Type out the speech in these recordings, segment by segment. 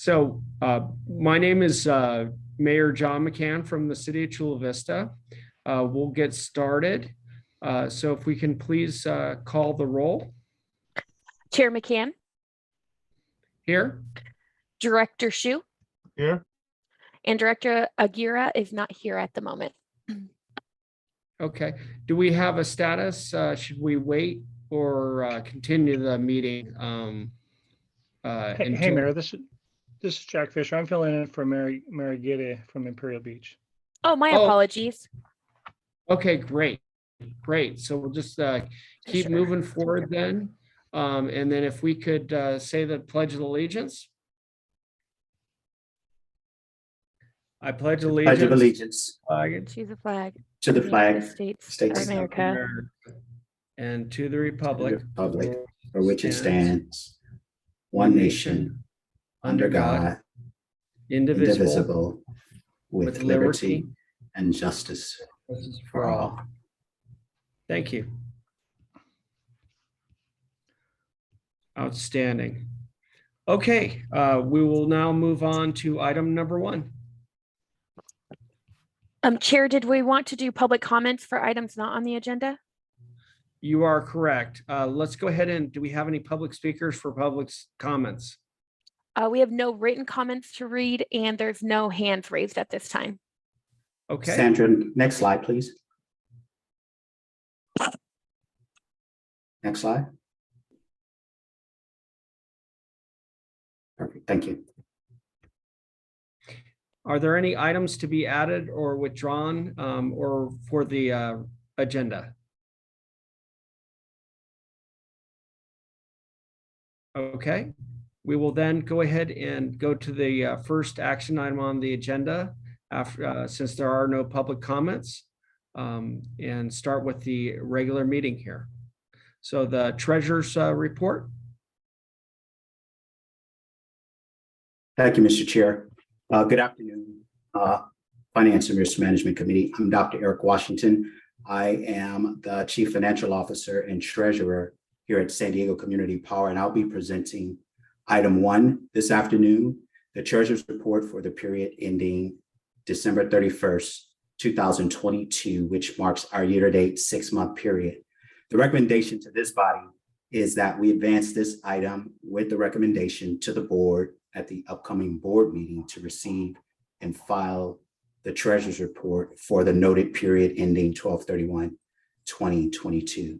My name is Mayor John McCann from the city of Chula Vista. We'll get started. So if we can please call the roll Chair McCann, here. Director Shu, Here. and Director Aguirre is not here at the moment. Okay. Do we have a status? Should we wait or continue the meeting? Hey, Mayor, this is Jack Fisher. I'm filling in for Mary Gide from Imperial Beach. Oh, my apologies. Okay, great. So we'll just keep moving forward then. And then if we could say the Pledge of Allegiance. I pledge allegiance. Pledge of allegiance To the flag. to the flag, United States States of America. And to the republic. for which it stands, one nation, under God, indivisible, with liberty and justice for all. Thank you. Outstanding. Okay, we will now move on to item number 1. Chair, did we want to do public comments for items not on the agenda? You are correct. Let's go ahead and do we have any public speakers for public comments? We have no written comments to read, and there's no hands raised at this time. Okay. Sandra, next slide, please. Next slide. Perfect, thank you. Are there any items to be added or withdrawn or for the agenda? Okay, we will then go ahead and go to the first action item on the agenda after, since there are no public comments, and start with the regular meeting here. So the treasurer's report. Thank you, Mr. Chair. Good afternoon, Finance and Risk Management Committee. I'm Dr. Eric Washington. I am the Chief Financial Officer and Treasurer here at San Diego Community Power, and I'll be presenting item 1 this afternoon, the Treasurer's Report for the period ending December 31st, 2022, which marks our year-to-date 6-month period. The recommendation to this body is that we advance this item with the recommendation to the board at the upcoming board meeting to receive and file the Treasurer's Report for the noted period ending 12/31/2022.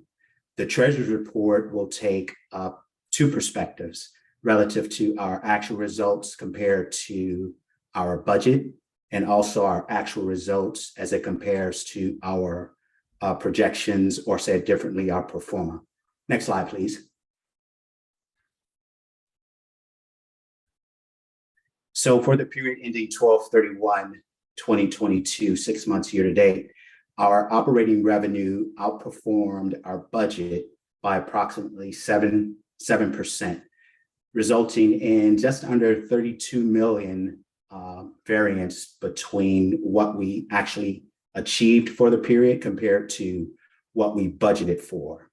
The Treasurer's Report will take up 2 perspectives relative to our actual results compared to our budget, and also our actual results as it compares to our projections, or said differently, our pro forma. Next slide, please. So for the period ending 12/31/2022, 6 months year to date, our operating revenue outperformed our budget by approximately 7%, resulting in just under 32 million variance between what we actually achieved for the period compared to what we budgeted for.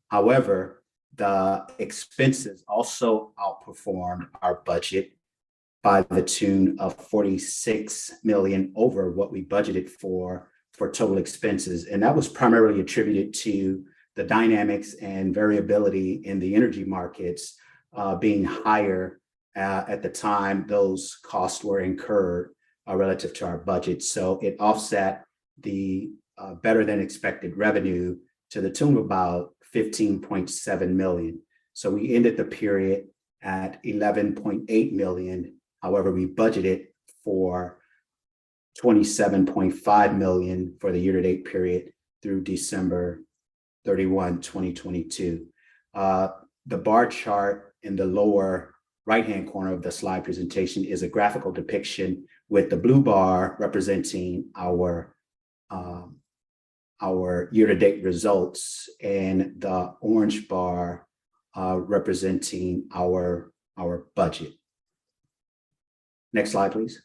However, the expenses also outperformed our budget by the tune of 46 million over what we budgeted for total expenses. And that was primarily attributed to the dynamics and variability in the energy markets being higher at the time those costs were incurred relative to our budget. So it offset the better than expected revenue to the tune of about 15.7 million. So we ended the period at 11.8 million. However, we budgeted for 27.5 million for the year-to-date period through December 31, 2022. The bar chart in the lower right-hand corner of the slide presentation is a graphical depiction with the blue bar representing our year-to-date results and the orange bar representing our budget. Next slide, please.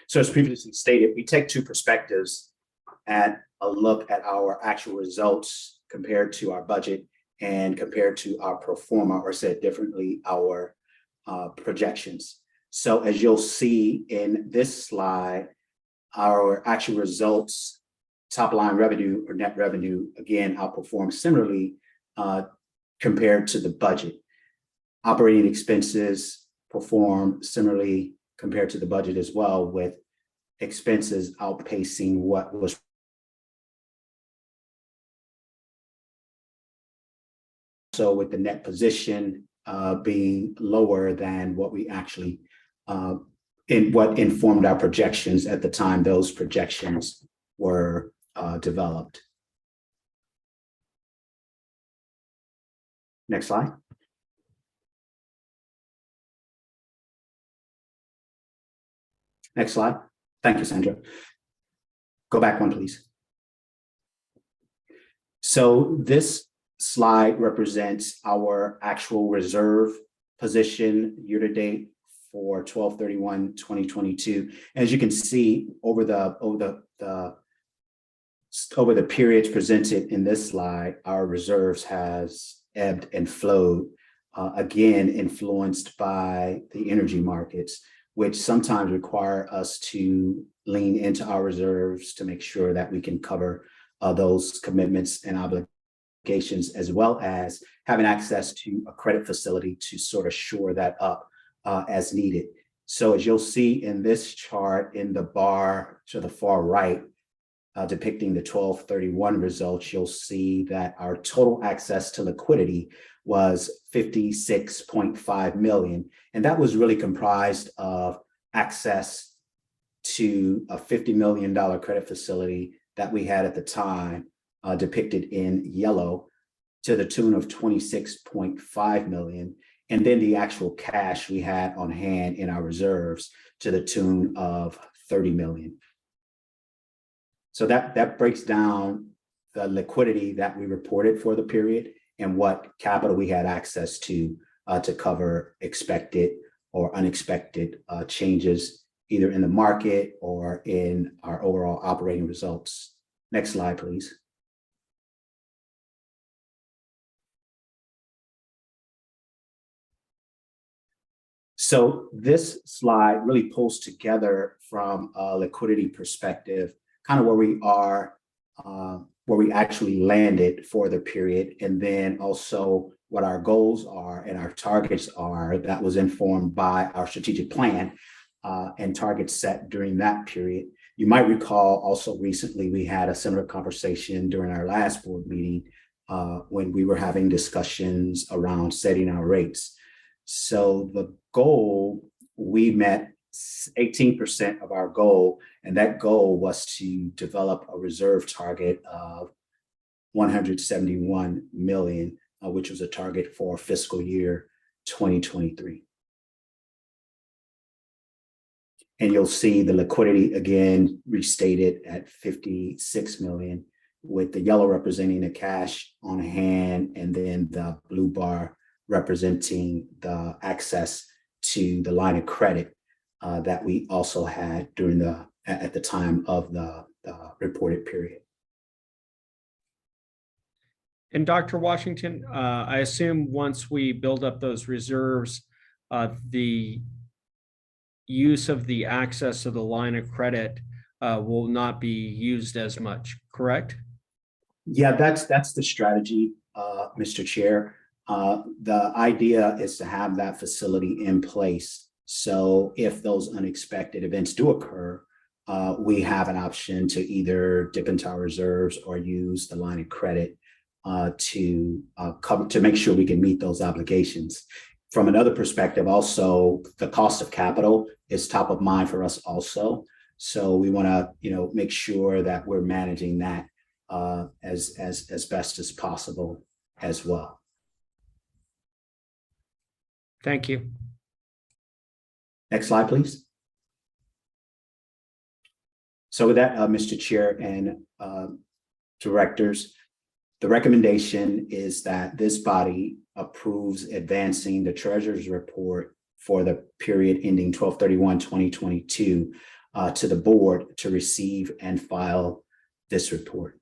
So as previously stated, we take 2 perspectives at a look at our actual results compared to our budget and compared to our pro forma, or said differently, our projections. So as you'll see in this slide, our actual results, top line revenue or net revenue, again, outperformed similarly compared to the budget. Operating expenses perform similarly compared to the budget as well, with expenses outpacing what was so, with the net position being lower than what we actually in what informed our projections at the time those projections were developed. Next slide. Next slide. Thank you, Sandra. Go back one, please. So this slide represents our actual reserve position year to date for 12/31/2022. As you can see, over the periods presented in this slide, our reserves has ebbed and flowed, again influenced by the energy markets, which sometimes require us to lean into our reserves to make sure that we can cover those commitments and obligations, as well as having access to a credit facility to sort of shore that up as needed. So as you'll see in this chart in the bar to the far right, depicting the 12/31 results, you'll see that our total access to liquidity was $56.5 million. And that was really comprised of access to a $50 million credit facility that we had at the time, depicted in yellow, to the tune of $26.5 million. And then the actual cash we had on hand in our reserves to the tune of $30 million. So that breaks down the liquidity that we reported for the period and what capital we had access to cover expected or unexpected changes, either in the market or in our overall operating results. Next slide, please. So this slide really pulls together from a liquidity perspective, kind of where we are, where we actually landed for the period, and then also what our goals are and our targets are. That was informed by our strategic plan and targets set during that period. You might recall also recently we had a similar conversation during our last board meeting when we were having discussions around setting our rates. So the goal, we met 18% of our goal, and that goal was to develop a reserve target of $171 million, which was a target for fiscal year 2023. And you'll see the liquidity again restated at $56 million, with the yellow representing the cash on hand, and then the blue bar representing the access to the line of credit that we also had during at the time of the reported period. And Dr. Washington, I assume once we build up those reserves, the use of the access of the line of credit will not be used as much, correct? Yeah, that's the strategy, Mr. Chair. The idea is to have that facility in place. So if those unexpected events do occur, we have an option to either dip into our reserves or use the line of credit to make sure we can meet those obligations. From another perspective, also, the cost of capital is top of mind for us also. So we want to, make sure that we're managing that as best as possible as well. Thank you. Next slide, please. So with that, Mr. Chair and directors, the recommendation is that this body approves advancing the treasurer's report for the period ending 12/31/2022 to the board to receive and file this report.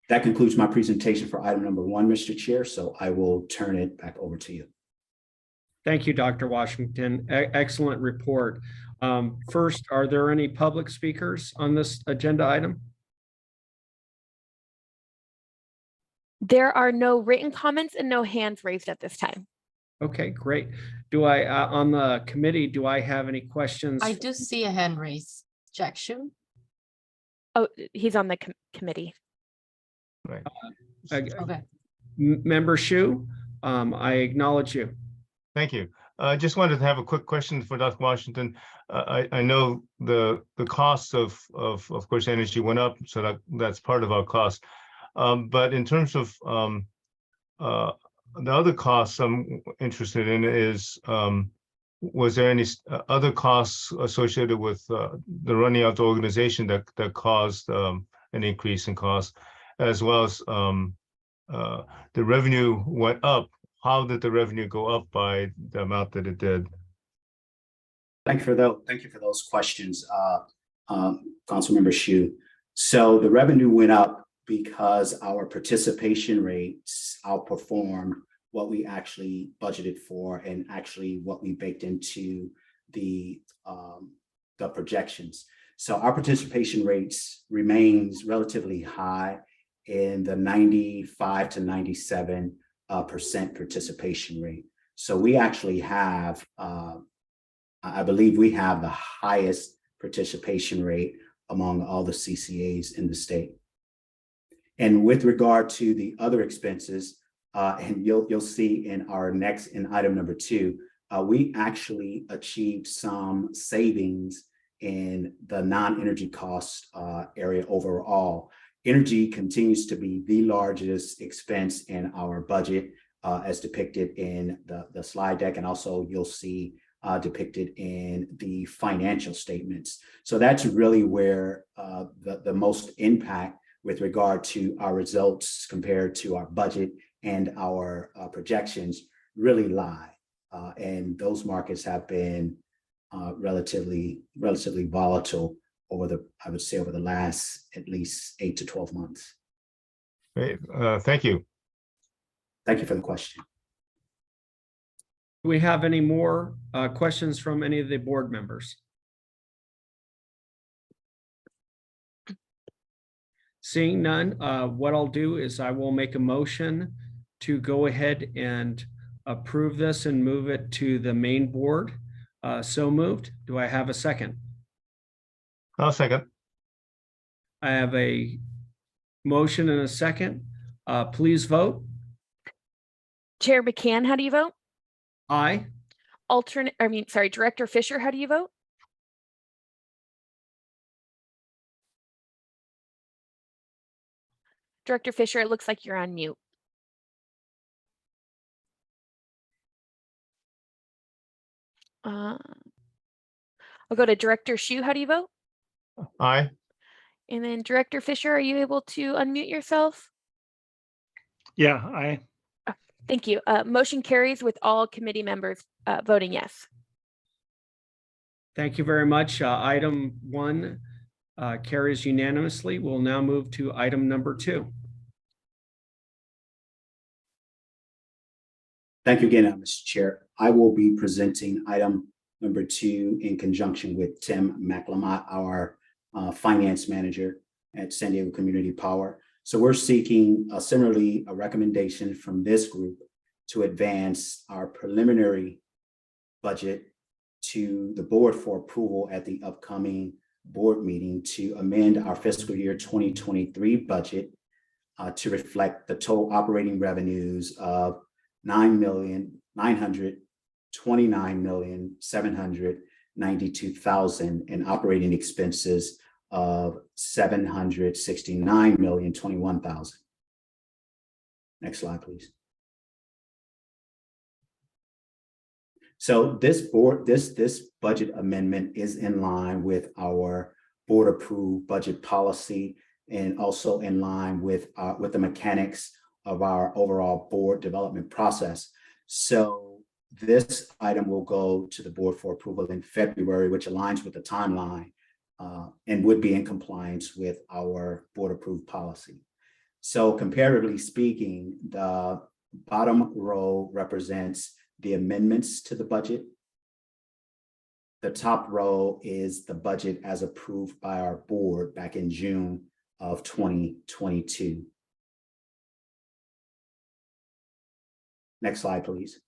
That concludes my presentation for item number 1, Mr. Chair. So I will turn it back over to you. Thank you, Dr. Washington. Excellent report. First, are there any public speakers on this agenda item? There are no written comments and no hands raised at this time. Okay, great. Do I, on the committee, do I have any questions? I do see a hand raised. Jack Shu. Oh, he's on the committee. Right. Okay. Member Shu, I acknowledge you. Thank you. I just wanted to have a quick question for Dr. Washington. I know the cost of course energy went up, so that's part of our cost. But in terms of the other costs I'm interested in is was there any other costs associated with the running out the organization that caused an increase in cost, as well as the revenue went up? How did the revenue go up by the amount that it did? Thank you for those questions, Councilmember Shu. So the revenue went up because our participation rates outperformed what we actually budgeted for and actually what we baked into the projections. So our participation rates remains relatively high in the 95 to 97% participation rate. So we actually have, I believe we have the highest participation rate among all the CCAs in the state. And with regard to the other expenses, and you'll see in item number 2, we actually achieved some savings in the non-energy cost area overall. Energy continues to be the largest expense in our budget, as depicted in the slide deck, and also you'll see depicted in the financial statements. So that's really where the most impact with regard to our results compared to our budget and our projections really lie. And those markets have been relatively volatile over the last at least 8 to 12 months. Great. Thank you. Thank you for the question. Do we have any more questions from any of the board members? Seeing none, what I'll do is I will make a motion to go ahead and approve this and move it to the main board. So moved. Do I have a second? I'll second. I have a motion and a second. Please vote. Chair McCann, how do you vote? Aye. Director Fisher, how do you vote? Director Fisher, it looks like you're on mute. I'll go to Director Shu, how do you vote? Aye. And then Director Fisher, are you able to unmute yourself? Yeah, I. Thank you. Motion carries with all committee members voting yes. Thank you very much. Item 1 carries unanimously. We'll now move to item number 2. Thank you again, Mr. Chair. I will be presenting item number 2 in conjunction with Tim McLamott, our finance manager at San Diego Community Power. So we're seeking similarly a recommendation from this group to advance our preliminary budget to the board for approval at the upcoming board meeting to amend our fiscal year 2023 budget to reflect the total operating revenues of $9,929,792,000 and operating expenses of $769,021,000. Next slide, please. So this budget amendment is in line with our board approved budget policy and also in line with the mechanics of our overall board development process. So this item will go to the board for approval in February, which aligns with the timeline and would be in compliance with our board approved policy. So comparatively speaking, the bottom row represents the amendments to the budget. The top row is the budget as approved by our board back in June of 2022. Next slide, please.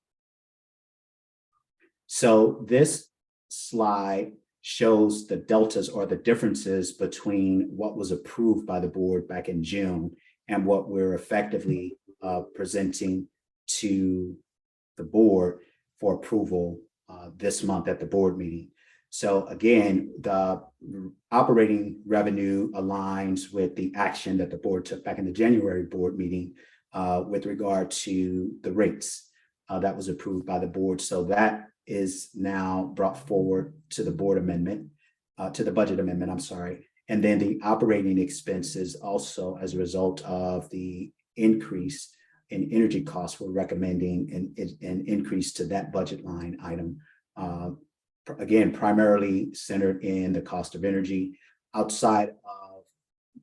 So this slide shows the deltas or the differences between what was approved by the board back in June and what we're effectively presenting to the board for approval this month at the board meeting. So again, the operating revenue aligns with the action that the board took back in the January board meeting with regard to the rates that was approved by the board. So that is now brought forward to the board amendment, to the budget amendment, I'm sorry. And then the operating expenses also, as a result of the increase in energy costs, we're recommending an increase to that budget line item. Again, primarily centered in the cost of energy. Outside of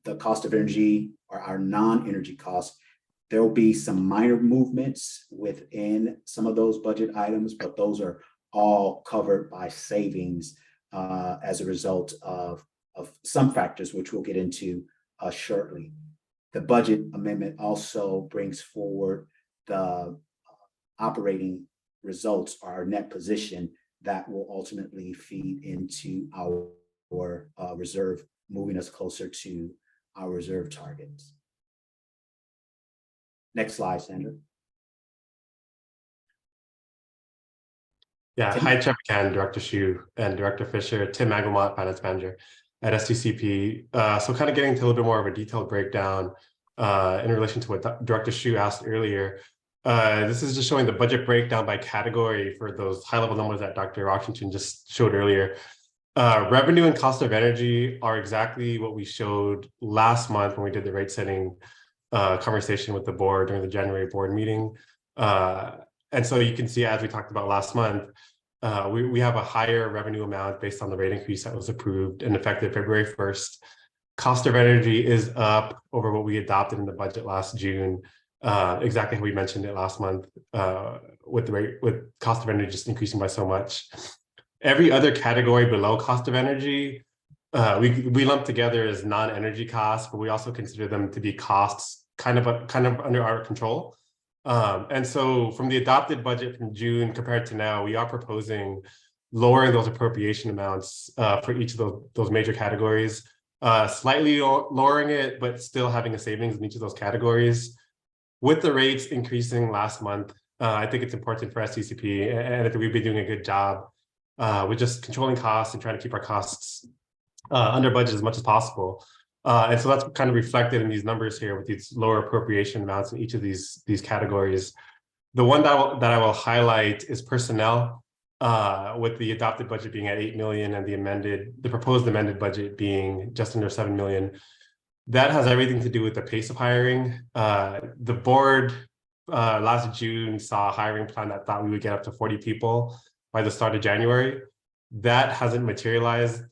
the cost of energy or our non-energy costs, there will be some minor movements within some of those budget items, but those are all covered by savings as a result of some factors, which we'll get into shortly. The budget amendment also brings forward the operating results, our net position, that will ultimately feed into our reserve, moving us closer to our reserve targets. Next slide, Sandra. Yeah, hi, Chair McCann, Director Hsu, and Director Fisher, Tim Aguilar, Finance Manager at SDCP. So kind of getting into a little bit more of a detailed breakdown in relation to what Director Hsu asked earlier. This is just showing the budget breakdown by category for those high-level numbers that Dr. Washington just showed earlier. Revenue and cost of energy are exactly what we showed last month when we did the rate setting conversation with the board during the January board meeting. And so you can see, as we talked about last month, we have a higher revenue amount based on the rate increase that was approved and effective February 1st. Cost of energy is up over what we adopted in the budget last June, exactly how we mentioned it last month, with cost of energy just increasing by so much. Every other category below cost of energy, we lump together as non-energy costs, but we also consider them to be costs kind of under our control. And so from the adopted budget from June compared to now, we are proposing lowering those appropriation amounts for each of those major categories, slightly lowering it, but still having a savings in each of those categories. With the rates increasing last month, I think it's important for SDCP, and I think we've been doing a good job with just controlling costs and trying to keep our costs under budget as much as possible. And so that's kind of reflected in these numbers here with these lower appropriation amounts in each of these categories. The one that I will highlight is personnel, with the adopted budget being at 8 million and the proposed amended budget being just under 7 million. That has everything to do with the pace of hiring. The board last June saw a hiring plan that thought we would get up to 40 people by the start of January. That hasn't materialized.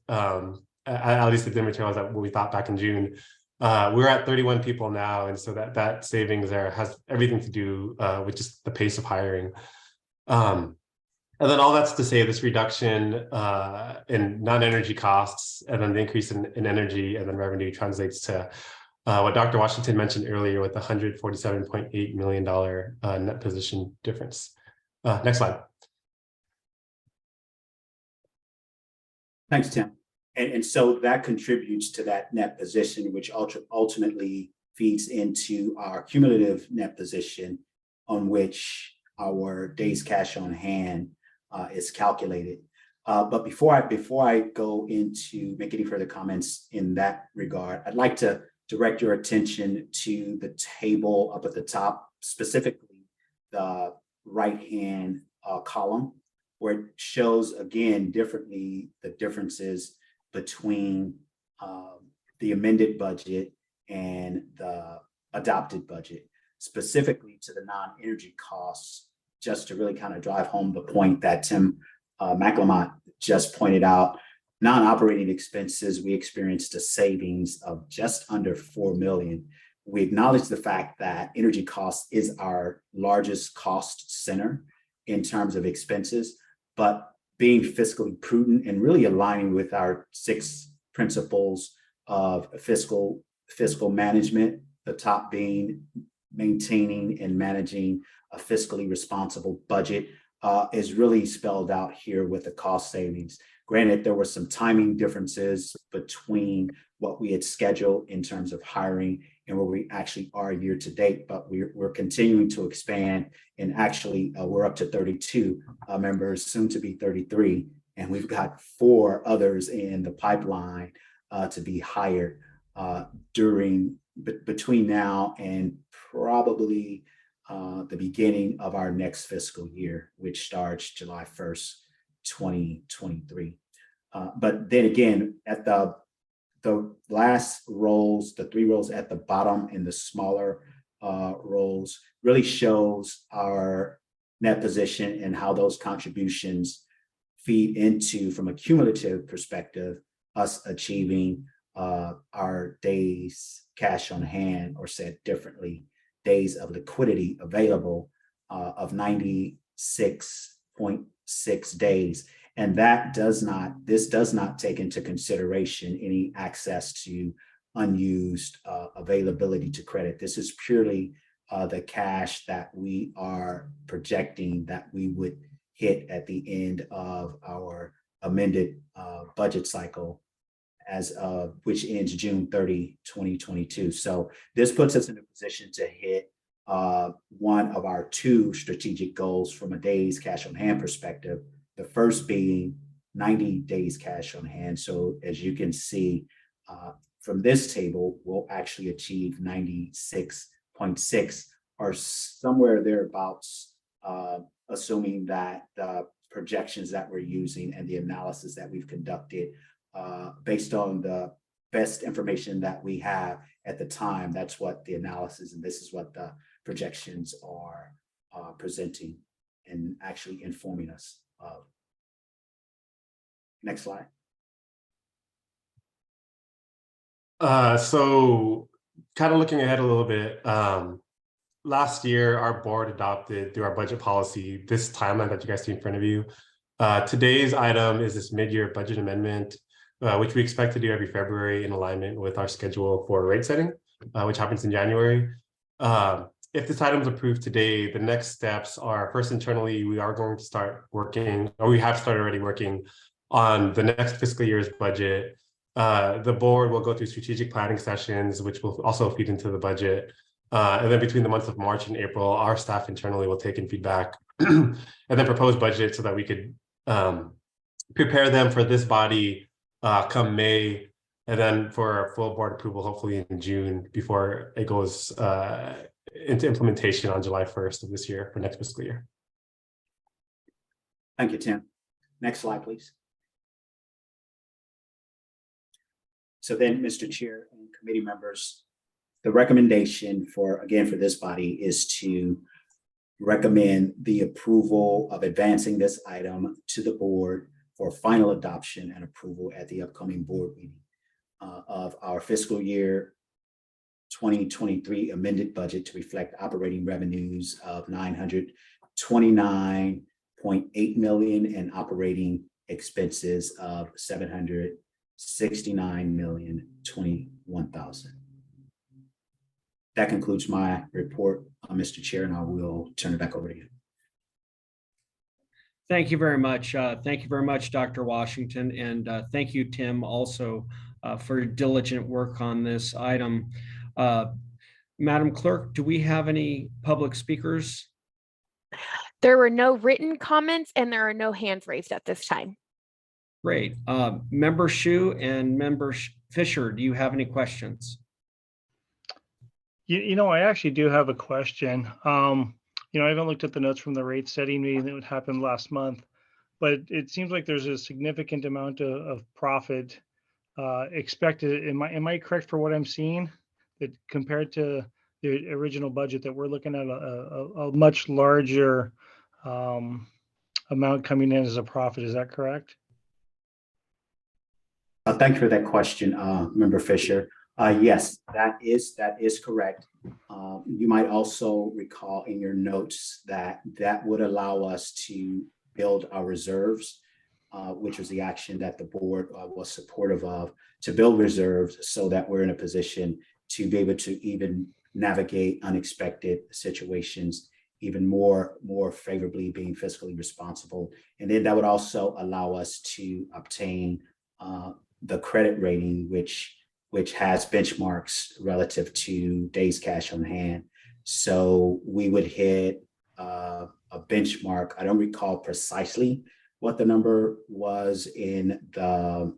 At least it didn't materialize what we thought back in June. We're at 31 people now, and so that savings there has everything to do with just the pace of hiring. And then all that's to say this reduction in non-energy costs and then the increase in energy and then revenue translates to what Dr. Washington mentioned earlier with the $147.8 million net position difference. Next slide. Thanks, Tim. And so that contributes to that net position, which ultimately feeds into our cumulative net position on which our days cash on hand is calculated. But before I go into make any further comments in that regard, I'd like to direct your attention to the table up at the top, specifically the right-hand column, where it shows again differently the differences between the amended budget and the adopted budget, specifically to the non-energy costs, just to really kind of drive home the point that Tim McLamont just pointed out. Non-operating expenses, we experienced a savings of just under 4 million. we acknowledge the fact that energy costs is our largest cost center in terms of expenses, but being fiscally prudent and really aligning with our 6 principles of fiscal management, the top being maintaining and managing a fiscally responsible budget, is really spelled out here with the cost savings. Granted, there were some timing differences between what we had scheduled in terms of hiring and where we actually are year to date, but we're continuing to expand, and actually we're up to 32 members, soon to be 33, and we've got 4 others in the pipeline to be hired between now and probably the beginning of our next fiscal year, which starts July 1st, 2023. But then again, at the last roles, the 3 roles at the bottom and the smaller roles really shows our net position and how those contributions feed into, from a cumulative perspective, us achieving our days cash on hand, or said differently, days of liquidity available of 96.6 days. And this does not take into consideration any access to unused availability to credit. This is purely the cash that we are projecting that we would hit at the end of our amended budget cycle, as of which ends June 30, 2022. So this puts us in a position to hit one of our 2 strategic goals from a days cash on hand perspective. The first being 90 days cash on hand. So as you can see from this table, we'll actually achieve 96.6 or somewhere thereabouts, assuming that the projections that we're using and the analysis that we've conducted based on the best information that we have at the time, that's what the analysis, and this is what the projections are presenting and actually informing us of. Next slide. So kind of looking ahead a little bit, last year our board adopted through our budget policy this timeline that you guys see in front of you. Today's item is this mid-year budget amendment, which we expect to do every February in alignment with our schedule for rate setting, which happens in January. If this item is approved today, the next steps are, first, internally, we are going to start working, or we have started already working on the next fiscal year's budget. The board will go through strategic planning sessions, which will also feed into the budget. And then between the months of March and April, our staff internally will take in feedback and then propose budget so that we could prepare them for this body come May, and then for full board approval, hopefully in June, before it goes into implementation on July 1st of this year for next fiscal year. Thank you, Tim. Next slide, please. So then, Mr. Chair and committee members, the recommendation for this body is to recommend the approval of advancing this item to the board for final adoption and approval at the upcoming board meeting of our fiscal year 2023 amended budget to reflect operating revenues of $929.8 million and operating expenses of $769,021,000. That concludes my report, Mr. Chair, and I will turn it back over to you. Thank you very much. Thank you very much, Dr. Washington. And thank you, Tim, also for your diligent work on this item. Madam Clerk, do we have any public speakers? There were no written comments and there are no hands raised at this time. Great. Member Shu and Member Fisher, do you have any questions? You know, I actually do have a question. I haven't looked at the notes from the rate setting meeting that happened last month, but it seems like there's a significant amount of profit expected. Am I correct for what I'm seeing? That compared to the original budget, that we're looking at a much larger amount coming in as a profit. Is that correct? Thank you for that question, Member Fisher. Yes, that is correct. You might also recall in your notes that that would allow us to build our reserves, which was the action that the board was supportive of, to build reserves so that we're in a position to be able to even navigate unexpected situations even more favorably, being fiscally responsible. And then that would also allow us to obtain the credit rating, which has benchmarks relative to days cash on hand. So we would hit a benchmark. I don't recall precisely what the number was in the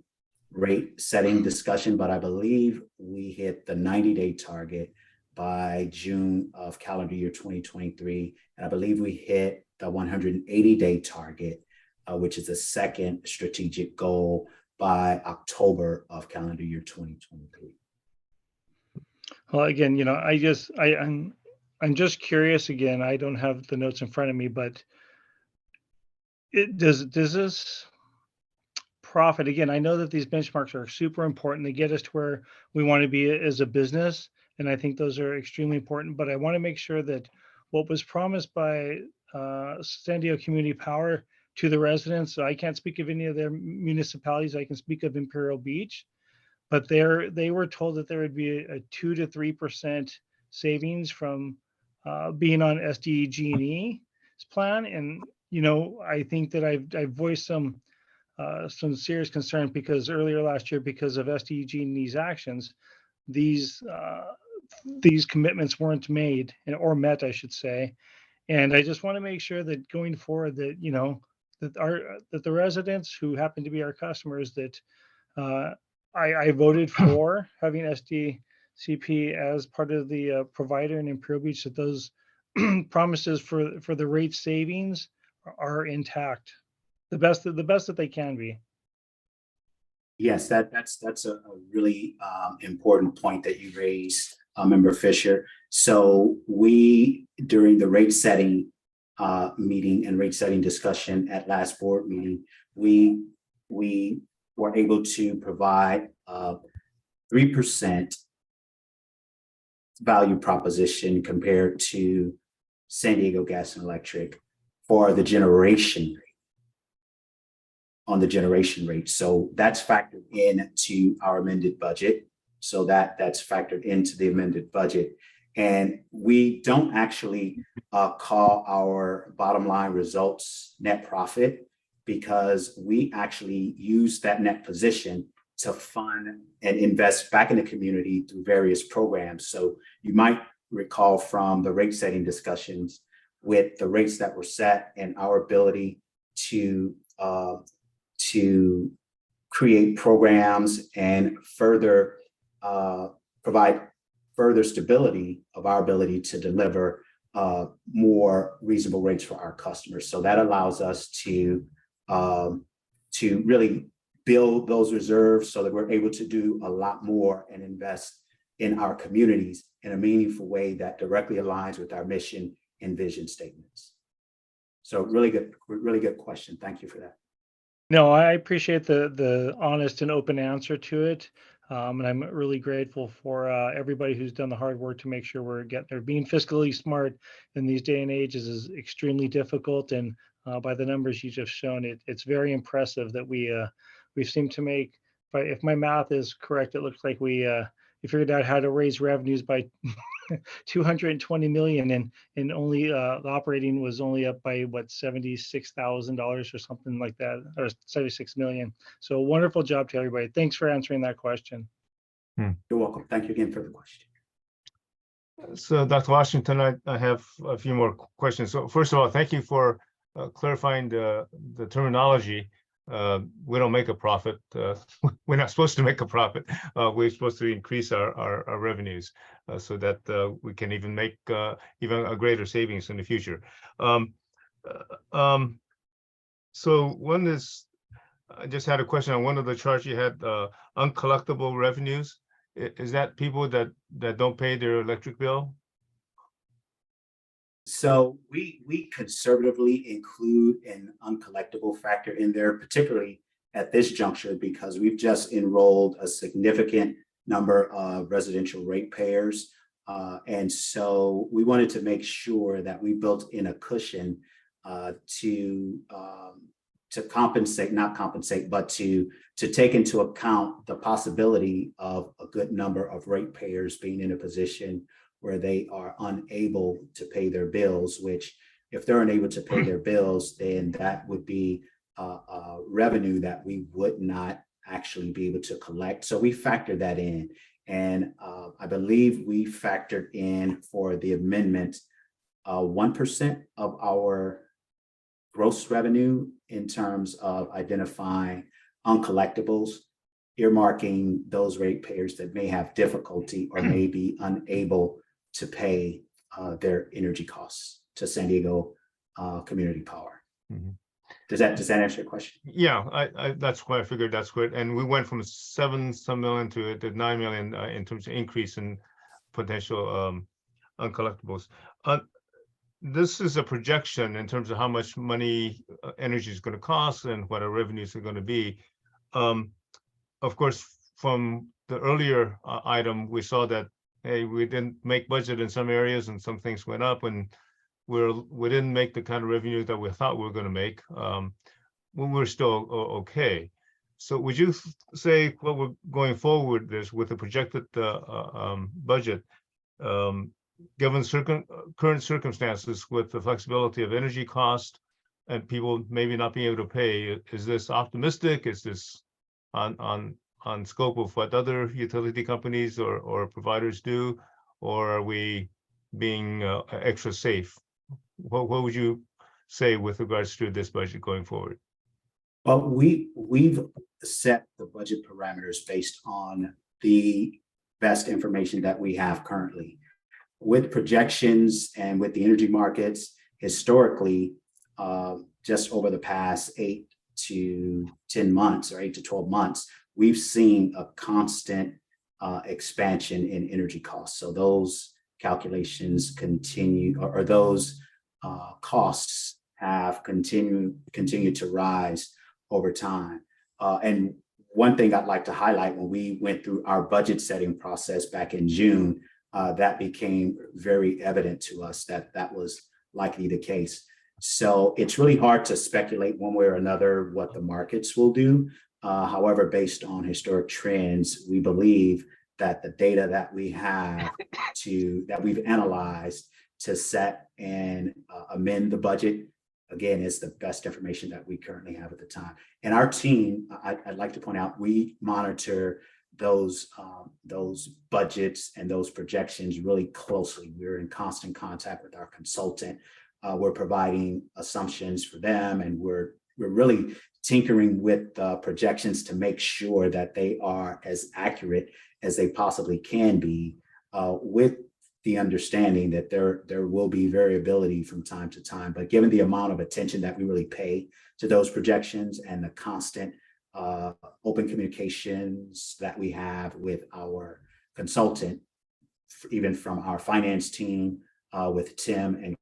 rate setting discussion, but I believe we hit the 90-day target by June of calendar year 2023. And I believe we hit the 180-day target, which is the second strategic goal, by October of calendar year 2023. Well, again, I'm just curious. Again, I don't have the notes in front of me, but does this profit, again, I know that these benchmarks are super important. They get us to where we want to be as a business, and I think those are extremely important. But I want to make sure that what was promised by San Diego Community Power to the residents, so I can't speak of any of their municipalities, I can speak of Imperial Beach, but they were told that there would be a 2 to 3% savings from being on SDG&E's plan. And I think that I've voiced some serious concern, because earlier last year, because of SDG&E's actions, these commitments weren't made or met, I should say. And I just want to make sure that going forward, that that the residents who happen to be our customers, that I voted for having SDCP as part of the provider in Imperial Beach, that those promises for the rate savings are intact, the best that they can be. Yes, that's a really important point that you raised, Member Fisher. So we, during the rate setting meeting and rate setting discussion at last board meeting, we were able to provide 3% value proposition compared to San Diego Gas and Electric for the generation rate, on the generation rate. So that's factored into our amended budget. So that's factored into the amended budget. And we don't actually call our bottom line results net profit, because we actually use that net position to fund and invest back in the community through various programs. So you might recall from the rate setting discussions, with the rates that were set and our ability to create programs and further provide further stability of our ability to deliver more reasonable rates for our customers. So that allows us to really build those reserves so that we're able to do a lot more and invest in our communities in a meaningful way that directly aligns with our mission and vision statements. So really good question. Thank you for that. No, I appreciate the honest and open answer to it. And I'm really grateful for everybody who's done the hard work to make sure we're getting there. Being fiscally smart in these day and ages is extremely difficult. And by the numbers you just shown, it's very impressive that we seem to make, if my math is correct, it looks like we figured out how to raise revenues by 220 million, and only the operating was only up by what, $76,000 or something like that, or 76 million. So wonderful job to everybody. Thanks for answering that question. You're welcome. Thank you again for the question. So Dr. Washington, I have a few more questions. So first of all, thank you for clarifying the terminology. We don't make a profit. We're not supposed to make a profit. We're supposed to increase our revenues so that we can even make even a greater savings in the future. So one is, I just had a question on one of the charts you had, uncollectible revenues. Is that people that don't pay their electric bill? So we conservatively include an uncollectible factor in there, particularly at this juncture, because we've just enrolled a significant number of residential ratepayers. And so we wanted to make sure that we built in a cushion to compensate, not compensate, but to take into account the possibility of a good number of ratepayers being in a position where they are unable to pay their bills, which if they're unable to pay their bills, then that would be revenue that we would not actually be able to collect. So we factored that in. And I believe we factored in for the amendment 1% of our gross revenue in terms of identifying uncollectibles, earmarking those ratepayers that may have difficulty or may be unable to pay their energy costs to San Diego Community Power. Mhm. Does that answer your question? Yeah, I that's why I figured that's good. And we went from 7-some million to 9 million in terms of increase in potential uncollectibles. This is a projection in terms of how much money energy is going to cost and what our revenues are going to be. Of course, from the earlier item, we saw that, hey, we didn't make budget in some areas and some things went up, and we didn't make the kind of revenue that we thought we were going to make. We're still okay. So would you say what we're going forward is with the projected budget, given current circumstances with the flexibility of energy cost and people maybe not being able to pay, is this optimistic? Is this on scope of what other utility companies or providers do, or are we being extra safe? What would you say with regards to this budget going forward? Well, we've set the budget parameters based on the best information that we have currently. With projections and with the energy markets, historically, just over the past 8 to 10 months or 8 to 12 months, we've seen a constant expansion in energy costs. So those calculations continue, or those costs have continued to rise over time. And one thing I'd like to highlight, when we went through our budget setting process back in June, that became very evident to us that that was likely the case. So it's really hard to speculate one way or another what the markets will do. However, based on historic trends, we believe that the data that we have that we've analyzed to set and amend the budget, again, is the best information that we currently have at the time. And our team, I'd like to point out, we monitor those budgets and those projections really closely. We're in constant contact with our consultant. We're providing assumptions for them, and we're really tinkering with projections to make sure that they are as accurate as they possibly can be, with the understanding that there will be variability from time to time. But given the amount of attention that we really pay to those projections and the constant open communications that we have with our consultant, even from our finance team, with Tim and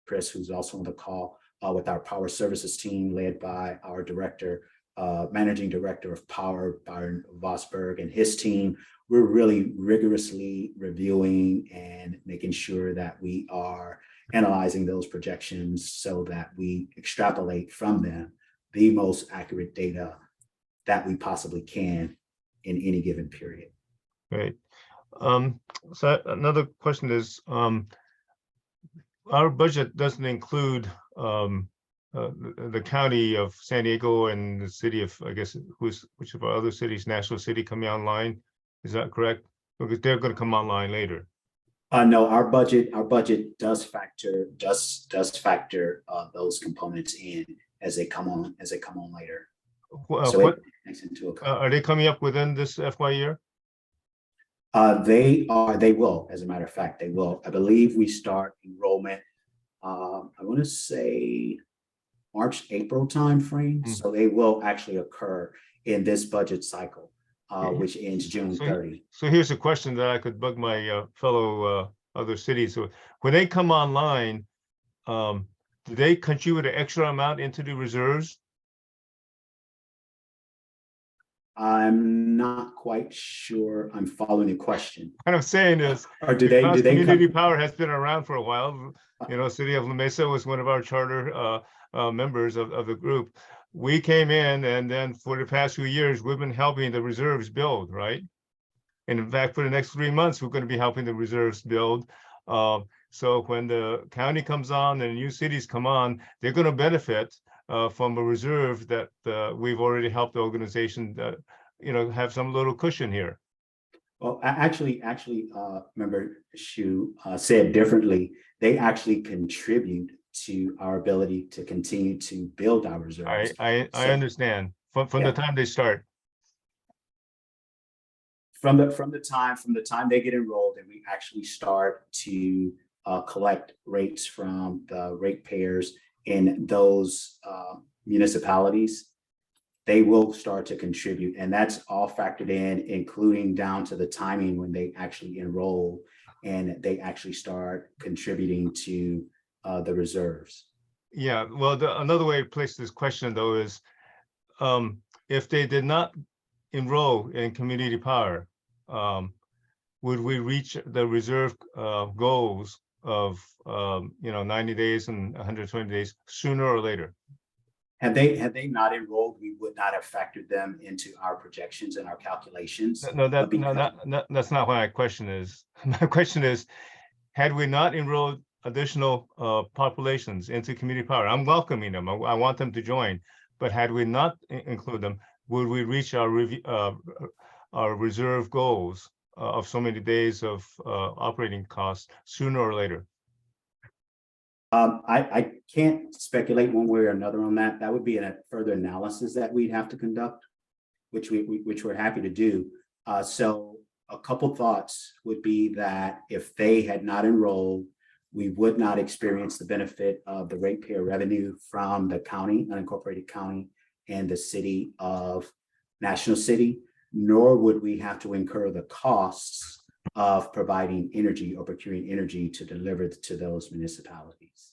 Chris, who's also on the call, with our power services team led by our managing director of power, Byron Vosberg, and his team, we're really rigorously reviewing and making sure that we are analyzing those projections so that we extrapolate from them the most accurate data that we possibly can in any given period. Great. So another question is, our budget doesn't include the county of San Diego and the city of, I guess, which of our other cities, National City, coming online. Is that correct? Because they're going to come online later. No, our budget does factor those components in as they come on later. So What it takes into account. are they coming up within this FY year? They will, as a matter of fact, they will. I believe we start enrollment, I want to say March, April timeframe. So they will actually occur in this budget cycle, which ends June 30. So here's a question that I could bug my fellow other cities. So when they come online, do they contribute an extra amount into the reserves? I'm not quite sure I'm following the question. What I'm saying is, Or do because they Community come? Power has been around for a while, City of La Mesa was one of our charter members of the group. We came in, and then for the past few years, we've been helping the reserves build, right? And in fact, for the next 3 months, we're going to be helping the reserves build. So when the county comes on and new cities come on, they're going to benefit from a reserve that we've already helped the organization have some little cushion here. Well, actually, Member Shu said differently. They actually contribute to our ability to continue to build our reserves. I So- understand from Yeah. the time they start. From the time they get enrolled and we actually start to collect rates from the ratepayers in those municipalities, they will start to contribute, and that's all factored in, including down to the timing when they actually enroll and they actually start contributing to the reserves. Yeah, well, another way to place this question though is, if they did not enroll in Community Power, would we reach the reserve goals of 90 days and 120 days sooner or later? Had they not enrolled, we would not have factored them into our projections and our calculations. No, but because- that's not what my question is. My question is, had we not enrolled additional populations into Community Power, I'm welcoming them. I want them to join, but had we not include them, would we reach our reserve goals of so many days of operating costs sooner or later? I can't speculate one way or another on that. That would be a further analysis that we'd have to conduct, which we're happy to do. So a couple thoughts would be that if they had not enrolled, we would not experience the benefit of the ratepayer revenue from the county, unincorporated county, and the city of National City, nor would we have to incur the costs of providing energy or procuring energy to deliver to those municipalities.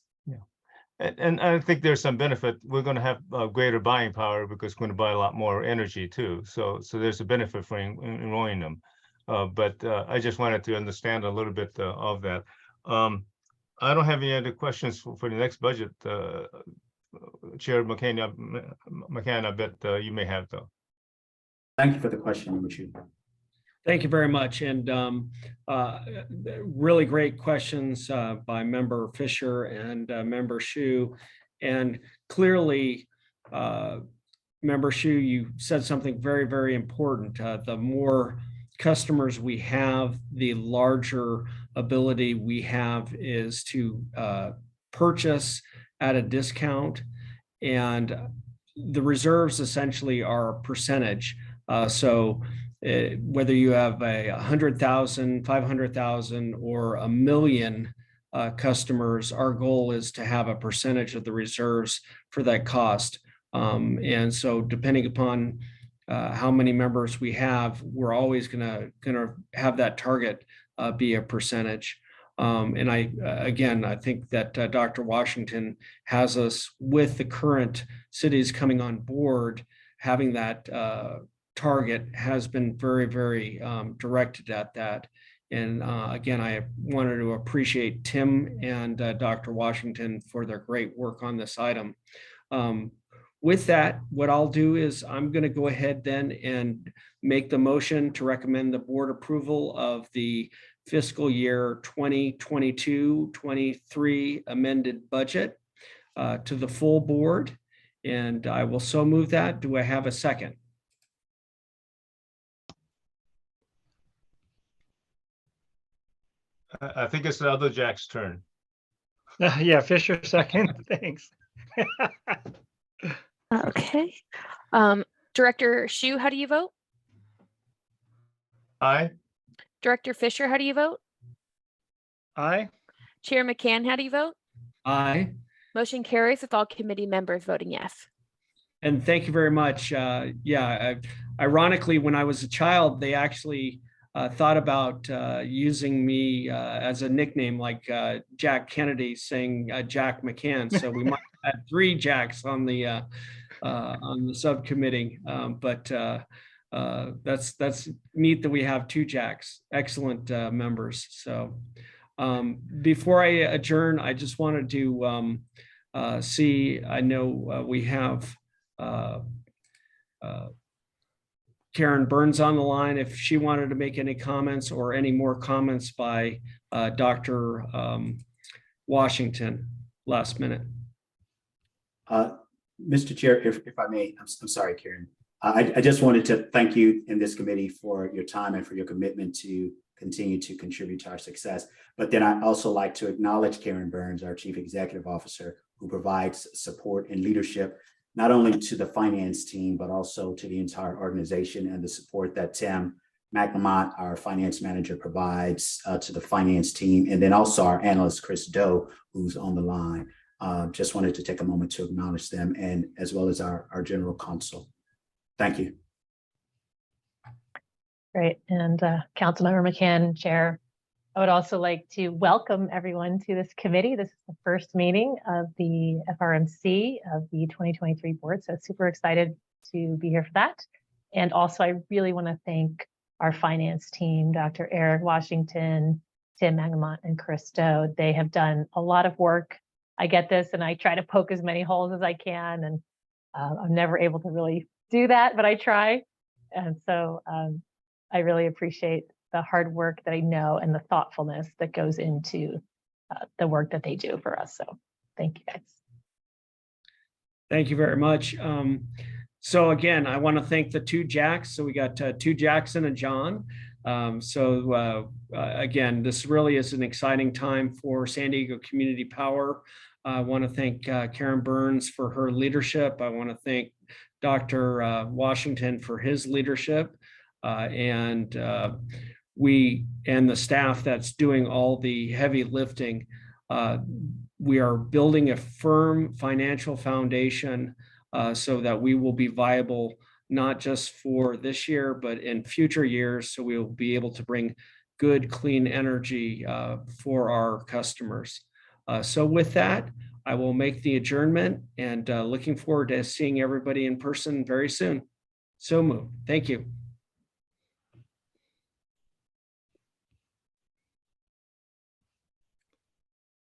And I think there's some benefit. We're going to have greater buying power because we're going to buy a lot more energy too. So there's a benefit for enrolling them. But I just wanted to understand a little bit of that. I don't have any other questions for the next budget. Chair McCann, I bet you may have though. Thank you for the question, Member Chu. Thank you very much. And really great questions by Member Fisher and Member Shu. And clearly, Member Shu, you said something very, very important. The more customers we have, the larger ability we have is to purchase at a discount. And the reserves essentially are a percentage. So whether you have 100,000, 500,000, or 1 million customers, our goal is to have a percentage of the reserves for that cost. And so depending upon how many members we have, we're always gonna have that target be a percentage. And I think that Dr. Washington has us with the current cities coming on board, having that target has been very, very directed at that. And again, I wanted to appreciate Tim and Dr. Washington for their great work on this item. With that, what I'll do is I'm going to go ahead then and make the motion to recommend the board approval of the fiscal year 2022-23 amended budget to the full board. And I will so move that. Do I have a second? I think it's the other Jack's turn. Yeah, Fisher second, thanks. Okay. Director Shu, how do you vote? Aye. Director Fisher, how do you vote? Aye. Chair McCann, how do you vote? Aye. Motion carries with all committee members voting yes. And thank you very much. Ironically, when I was a child, they actually thought about using me as a nickname, like Jack Kennedy saying Jack McCann. So we might have had 3 Jacks on the subcommittee. But that's neat that we have two Jacks, excellent members. So before I adjourn, I just wanted to see, I know we have Karen Burns on the line, if she wanted to make any comments or any more comments by Dr. Washington last minute. Mr. Chair, if I may, I'm sorry, Karen. I just wanted to thank you in this committee for your time and for your commitment to continue to contribute to our success. But then I also like to acknowledge Karen Burns, our Chief Executive Officer, who provides support and leadership, not only to the finance team, but also to the entire organization, and the support that Tim McNamont, our finance manager, provides to the finance team. And then also our analyst, Chris Doe, who's on the line. Just wanted to take a moment to acknowledge them, and as well as our general counsel. Thank you. Great. And Councilmember McCann, Chair, I would also like to welcome everyone to this committee. This is the first meeting of the FRMC of the 2023 board. So super excited to be here for that. And also, I really want to thank our finance team, Dr. Eric Washington, Tim Magamont, and Chris Doe. They have done a lot of work. I get this and I try to poke as many holes as I can. And I'm never able to really do that, but I try. And so I really appreciate the hard work that I know and the thoughtfulness that goes into the work that they do for us. So thank you guys. Thank you very much. So again, I want to thank the two Jacks. So we got two Jackson and John. Again, this really is an exciting time for San Diego Community Power. I want to thank Karen Burns for her leadership. I want to thank Dr. Washington for his leadership, and we and the staff that's doing all the heavy lifting. We are building a firm financial foundation so that we will be viable, not just for this year, but in future years. So we will be able to bring good, clean energy for our customers. So with that, I will make the adjournment, and looking forward to seeing everybody in person very soon. So moved. Thank you.